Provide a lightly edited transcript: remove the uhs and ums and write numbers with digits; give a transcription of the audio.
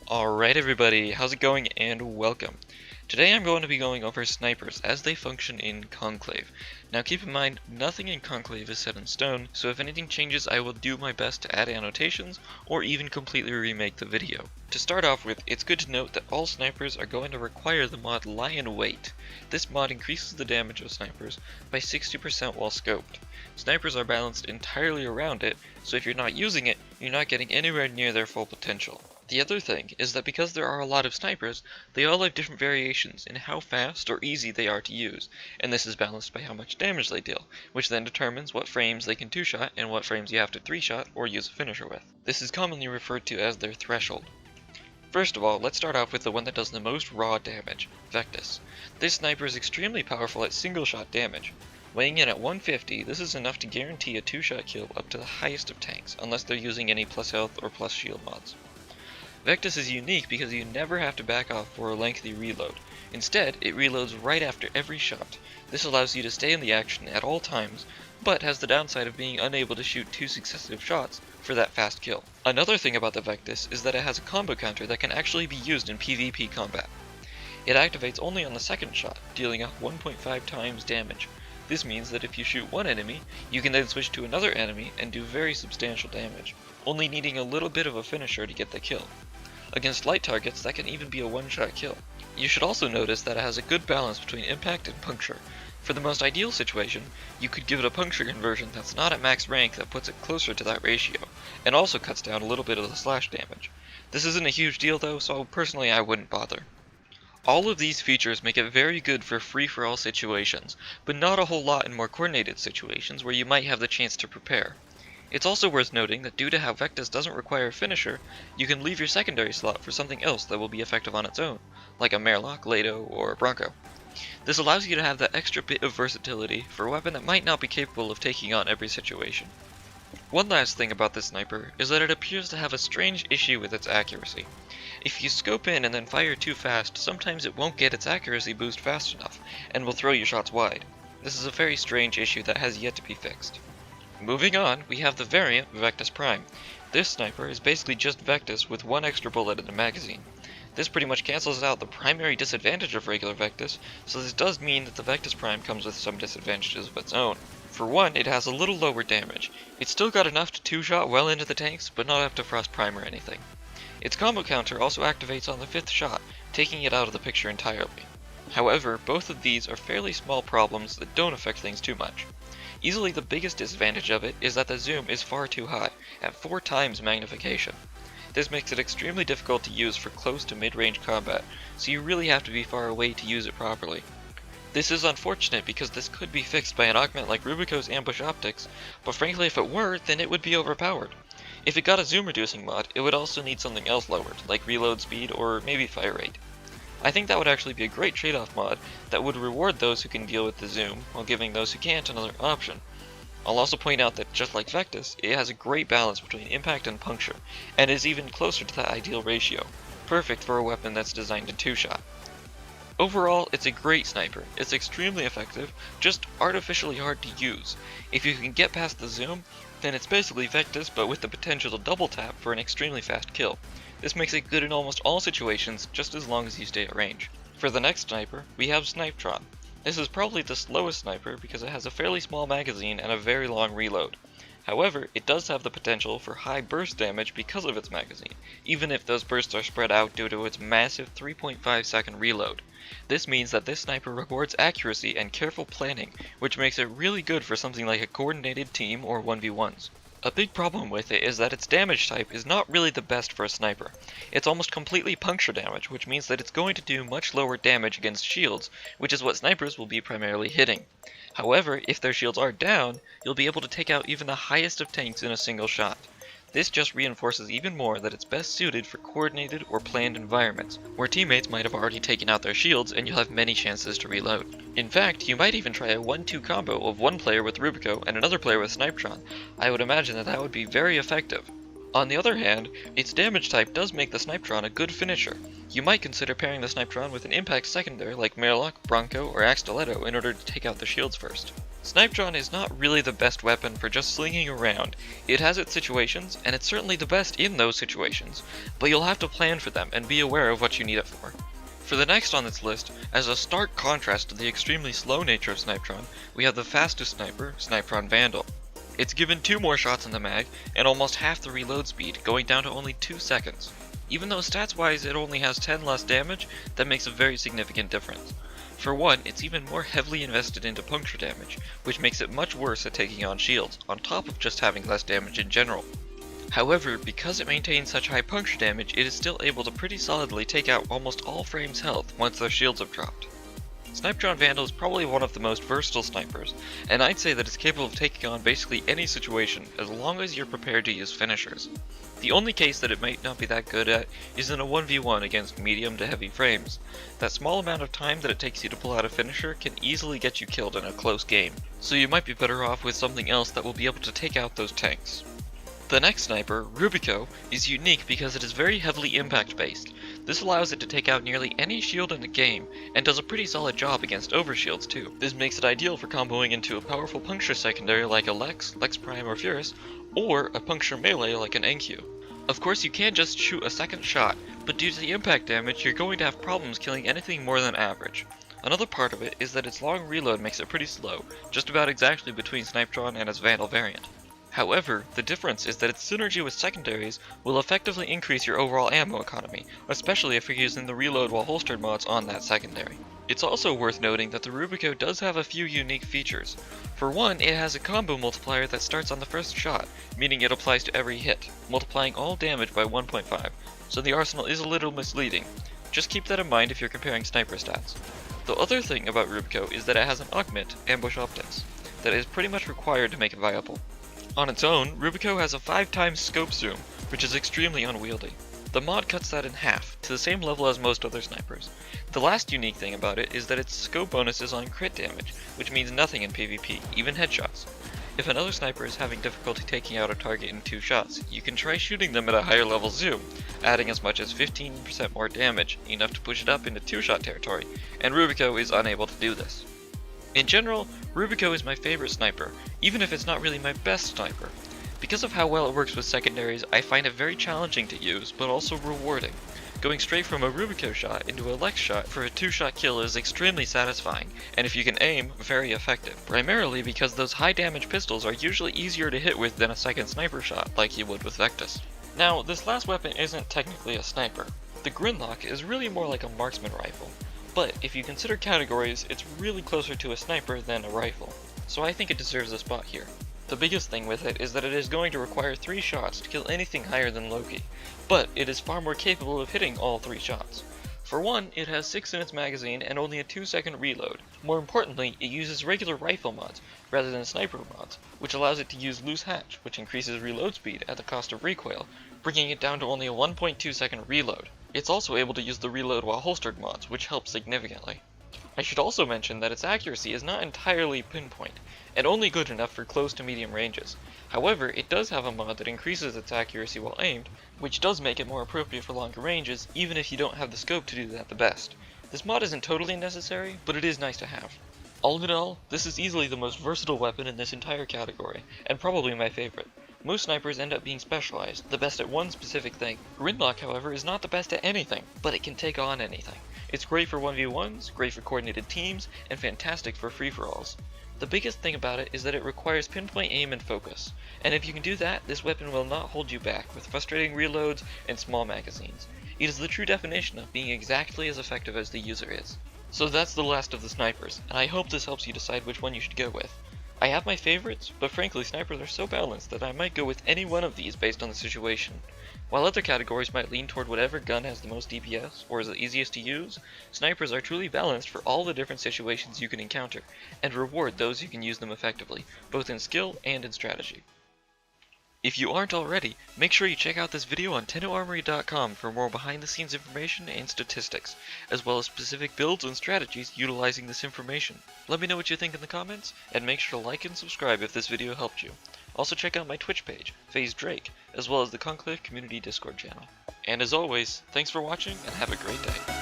Alright everybody, how's it going and welcome. Today I'm going to be going over snipers as they function in Conclave. Now keep in mind, nothing in Conclave is set in stone, so if anything changes I will do my best to add annotations or even completely remake the video. To start off with, it's good to note that all snipers are going to require the mod Lie in Wait. This mod increases the damage of snipers by 60% while scoped. Snipers are balanced entirely around it, so if you're not using it, you're not getting anywhere near their full potential. The other thing is that because there are a lot of snipers, they all have different variations in how fast or easy they are to use, and this is balanced by how much damage they deal, which then determines what frames they can 2-shot and what frames you have to 3-shot or use a finisher with. This is commonly referred to as their threshold. First of all, let's start off with the one that does the most raw damage, Vectis. This sniper is extremely powerful at single-shot damage. Weighing in at 150, this is enough to guarantee a 2-shot kill up to the highest of tanks, unless they're using any plus health or plus shield mods. Vectis is unique because you never have to back off for a lengthy reload. Instead, it reloads right after every shot. This allows you to stay in the action at all times, but has the downside of being unable to shoot 2 successive shots for that fast kill. Another thing about the Vectis is that it has a combo counter that can actually be used in PvP combat. It activates only on the second shot, dealing out 1.5 times damage. This means that if you shoot one enemy, you can then switch to another enemy and do very substantial damage, only needing a little bit of a finisher to get the kill. Against light targets, that can even be a one-shot kill. You should also notice that it has a good balance between impact and puncture. For the most ideal situation, you could give it a puncture conversion that's not at max rank that puts it closer to that ratio, and also cuts down a little bit of the slash damage. This isn't a huge deal though, so personally I wouldn't bother. All of these features make it very good for free-for-all situations, but not a whole lot in more coordinated situations where you might have the chance to prepare. It's also worth noting that due to how Vectis doesn't require a finisher, you can leave your secondary slot for something else that will be effective on its own, like a Merlock, Lado, or Bronco. This allows you to have that extra bit of versatility for a weapon that might not be capable of taking on every situation. One last thing about this sniper is that it appears to have a strange issue with its accuracy. If you scope in and then fire too fast, sometimes it won't get its accuracy boost fast enough, and will throw your shots wide. This is a very strange issue that has yet to be fixed. Moving on, we have the variant Vectis Prime. This sniper is basically just Vectis with one extra bullet in the magazine. This pretty much cancels out the primary disadvantage of regular Vectis, so this does mean that the Vectis Prime comes with some disadvantages of its own. For one, it has a little lower damage. It's still got enough to 2-shot well into the tanks, but not enough to frost prime or anything. Its combo counter also activates on the 5th shot, taking it out of the picture entirely. However, both of these are fairly small problems that don't affect things too much. Easily the biggest disadvantage of it is that the zoom is far too high, at 4 times magnification. This makes it extremely difficult to use for close to mid-range combat, so you really have to be far away to use it properly. This is unfortunate because this could be fixed by an augment like Rubio's ambush optics, but frankly if it were, then it would be overpowered. If it got a zoom reducing mod, it would also need something else lowered, like reload speed or maybe fire rate. I think that would actually be a great trade-off mod that would reward those who can deal with the zoom, while giving those who can't another option. I'll also point out that just like Vectis, it has a great balance between impact and puncture, and is even closer to that ideal ratio, perfect for a weapon that's designed to 2-shot. Overall, it's a great sniper. It's extremely effective, just artificially hard to use. If you can get past the zoom, then it's basically Vectis but with the potential to double tap for an extremely fast kill. This makes it good in almost all situations, just as long as you stay at range. For the next sniper, we have Snipe Drop. This is probably the slowest sniper because it has a fairly small magazine and a very long reload. However, it does have the potential for high burst damage because of its magazine, even if those bursts are spread out due to its massive 3.5 second reload. This means that this sniper rewards accuracy and careful planning, which makes it really good for something like a coordinated team or 1v1s. A big problem with it is that its damage type is not really the best for a sniper. It's almost completely puncture damage, which means that it's going to do much lower damage against shields, which is what snipers will be primarily hitting. However, if their shields are down, you'll be able to take out even the highest of tanks in a single shot. This just reinforces even more that it's best suited for coordinated or planned environments, where teammates might have already taken out their shields and you'll have many chances to reload. In fact, you might even try a 1-2 combo of one player with Rubio and another player with Snipe Drop. I would imagine that would be very effective. On the other hand, its damage type does make the Snipetron a good finisher. You might consider pairing the Snipetron with an impact secondary like Murloc, Bronco, or Axtiletto in order to take out the shields first. Snipetron is not really the best weapon for just slinging around. It has its situations, and it's certainly the best in those situations, but you'll have to plan for them and be aware of what you need it for. For the next on this list, as a stark contrast to the extremely slow nature of Snipetron, we have the fastest sniper, Snipetron Vandal. It's given 2 more shots in the mag, and almost half the reload speed, going down to only 2 seconds. Even though stats-wise it only has 10 less damage, that makes a very significant difference. For one, it's even more heavily invested into puncture damage, which makes it much worse at taking on shields, on top of just having less damage in general. However, because it maintains such high puncture damage, it is still able to pretty solidly take out almost all frames' health once their shields have dropped. Snipetron Vandal is probably one of the most versatile snipers, and I'd say that it's capable of taking on basically any situation as long as you're prepared to use finishers. The only case that it might not be that good at is in a 1v1 against medium to heavy frames. That small amount of time that it takes you to pull out a finisher can easily get you killed in a close game, so you might be better off with something else that will be able to take out those tanks. The next sniper, Rubio, is unique because it is very heavily impact based. This allows it to take out nearly any shield in the game, and does a pretty solid job against overshields too. This makes it ideal for comboing into a powerful puncture secondary like a Lex Prime or Furus, or a puncture melee like an NQ. Of course you can just shoot a second shot, but due to the impact damage you're going to have problems killing anything more than average. Another part of it is that its long reload makes it pretty slow, just about exactly between Snipetron and its Vandal variant. However, the difference is that its synergy with secondaries will effectively increase your overall ammo economy, especially if you're using the reload while holstered mods on that secondary. It's also worth noting that the Rubio does have a few unique features. For one, it has a combo multiplier that starts on the first shot, meaning it applies to every hit, multiplying all damage by 1.5, so the arsenal is a little misleading. Just keep that in mind if you're comparing sniper stats. The other thing about Rubio is that it has an augment, ambush optics, that is pretty much required to make it viable. On its own, Rubio has a 5x scope zoom, which is extremely unwieldy. The mod cuts that in half, to the same level as most other snipers. The last unique thing about it is that its scope bonus is on crit damage, which means nothing in PvP, even headshots. If another sniper is having difficulty taking out a target in 2 shots, you can try shooting them at a higher level zoom, adding as much as 15% more damage, enough to push it up into 2-shot territory, and Rubio is unable to do this. In general, Rubio is my favorite sniper, even if it's not really my best sniper. Because of how well it works with secondaries, I find it very challenging to use, but also rewarding. Going straight from a Rubio shot into a Lex shot for a 2-shot kill is extremely satisfying, and if you can aim, very effective. Primarily because those high damage pistols are usually easier to hit with than a second sniper shot, like you would with Vectis. Now, this last weapon isn't technically a sniper. The Grinlock is really more like a marksman rifle. But if you consider categories, it's really closer to a sniper than a rifle, so I think it deserves a spot here. The biggest thing with it is that it is going to require 3 shots to kill anything higher than Loki, but it is far more capable of hitting all 3 shots. For one, it has 6 in its magazine and only a 2-second reload. More importantly, it uses regular rifle mods rather than sniper mods, which allows it to use loose hatch, which increases reload speed at the cost of recoil, bringing it down to only a 1.2-second reload. It's also able to use the reload while holstered mods, which helps significantly. I should also mention that its accuracy is not entirely pinpoint, and only good enough for close to medium ranges. However, it does have a mod that increases its accuracy while aimed, which does make it more appropriate for longer ranges, even if you don't have the scope to do that the best. This mod isn't totally necessary, but it is nice to have. All in all, this is easily the most versatile weapon in this entire category, and probably my favorite. Most snipers end up being specialized, the best at one specific thing. Grinlock, however, is not the best at anything, but it can take on anything. It's great for 1v1s, great for coordinated teams, and fantastic for free-for-alls. The biggest thing about it is that it requires pinpoint aim and focus, and if you can do that, this weapon will not hold you back with frustrating reloads and small magazines. It is the true definition of being exactly as effective as the user is. So that's the last of the snipers, and I hope this helps you decide which one you should go with. I have my favorites, but frankly snipers are so balanced that I might go with any one of these based on the situation. While other categories might lean toward whatever gun has the most DPS or is the easiest to use, snipers are truly balanced for all the different situations you can encounter, and reward those who can use them effectively, both in skill and in strategy. If you aren't already, make sure you check out this video on TennoArmory.com for more behind the scenes information and statistics, as well as specific builds and strategies utilizing this information. Let me know what you think in the comments, and make sure to like and subscribe if this video helped you. Also check out my Twitch page, FaZe Drake, as well as the Conclave Community Discord channel. And as always, thanks for watching and have a great day.